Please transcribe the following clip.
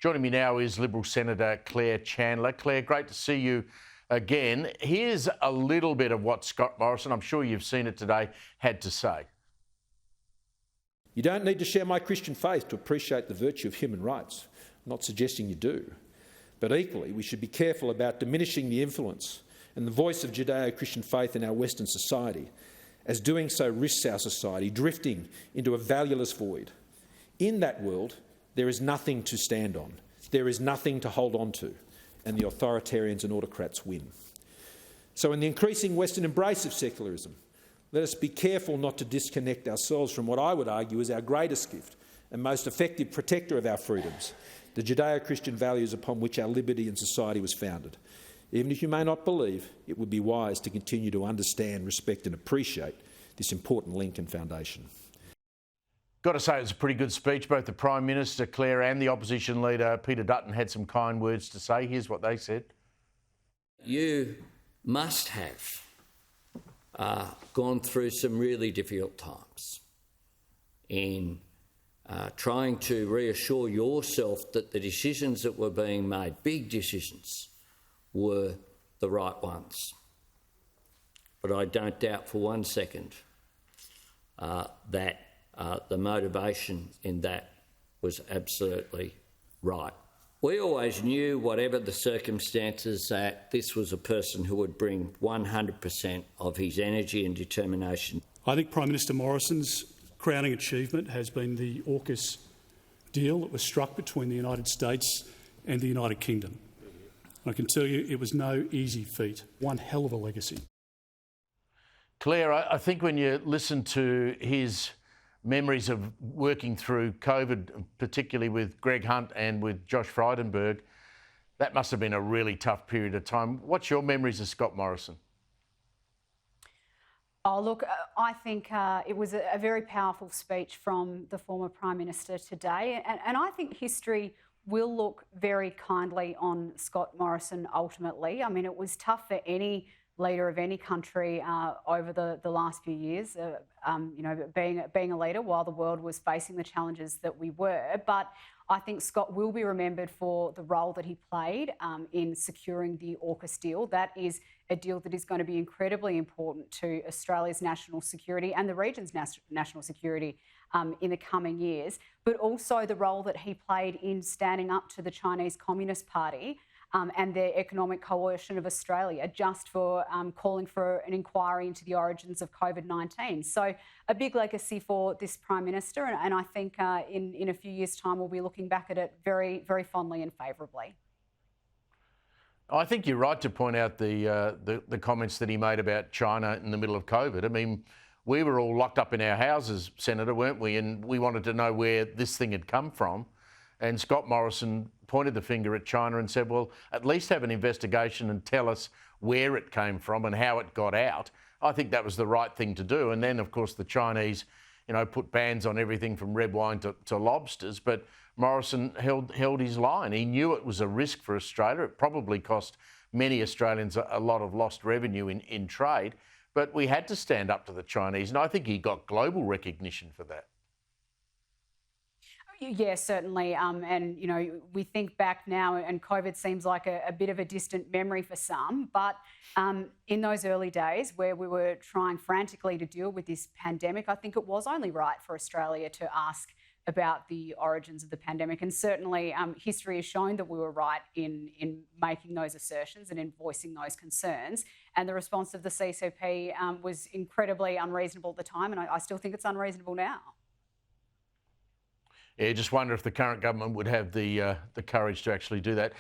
Joining me now is Liberal Senator Claire Chandler. Claire, great to see you again. Here's a little bit of what Scott Morrison, I'm sure you've seen it today, had to say. You don't need to share my Christian faith to appreciate the virtue of human rights. I'm not suggesting you do. But equally, we should be careful about diminishing the influence and the voice of Judeo-Christian faith in our Western society, as doing so risks our society drifting into a valueless void. In that world, there is nothing to stand on. There is nothing to hold on to, and the authoritarians and autocrats win. So in the increasing Western embrace of secularism, let us be careful not to disconnect ourselves from what I would argue is our greatest gift and most effective protector of our freedoms, the Judeo-Christian values upon which our liberty and society was founded. Even if you may not believe, it would be wise to continue to understand, respect and appreciate this important link and foundation. Got to say, it was a pretty good speech. Both the Prime Minister, Claire, and the Opposition Leader, Peter Dutton, had some kind words to say. Here's what they said. You must have gone through some really difficult times in trying to reassure yourself that the decisions that were being made, big decisions, were the right ones. But I don't doubt for one second that the motivation in that was absolutely right. We always knew, whatever the circumstances, that this was a person who would bring 100% of his energy and determination. I think Prime Minister Morrison's crowning achievement has been the AUKUS deal that was struck between the United States and the United Kingdom. I can tell you it was no easy feat. One hell of a legacy. Claire, I think when you listen to his memories of working through COVID, particularly with Greg Hunt and with Josh Frydenberg, that must have been a really tough period of time. What's your memories of Scott Morrison? Oh, look, I think it was a very powerful speech from the former Prime Minister today, and I think history will look very kindly on Scott Morrison ultimately. I mean, it was tough for any leader of any country over the last few years, being a leader while the world was facing the challenges that we were. But I think Scott will be remembered for the role that he played in securing the AUKUS deal. That is a deal that is going to be incredibly important to Australia's national security and the region's national security in the coming years, but also the role that he played in standing up to the Chinese Communist Party and their economic coercion of Australia, just for calling for an inquiry into the origins of COVID-19. So a big legacy for this Prime Minister, and I think in a few years' time we'll be looking back at it very, very fondly and favourably. I think you're right to point out the comments that he made about China in the middle of COVID. I mean, we were all locked up in our houses, Senator, weren't we? And we wanted to know where this thing had come from. And Scott Morrison pointed the finger at China and said, well, at least have an investigation and tell us where it came from and how it got out. I think that was the right thing to do. And then, of course, the Chinese, put bans on everything from red wine to lobsters. But Morrison held his line. He knew it was a risk for Australia. It probably cost many Australians a lot of lost revenue in trade. But we had to stand up to the Chinese. And I think he got global recognition for that. Yeah, certainly. We think back now and COVID seems like a bit of a distant memory for some, but in those early days where we were trying frantically to deal with this pandemic, I think it was only right for Australia to ask about the origins of the pandemic. And certainly history has shown that we were right in making those assertions and in voicing those concerns. And the response of the CCP was incredibly unreasonable at the time, and I still think it's unreasonable now. Yeah, just wonder if the current government would have the courage to actually do that.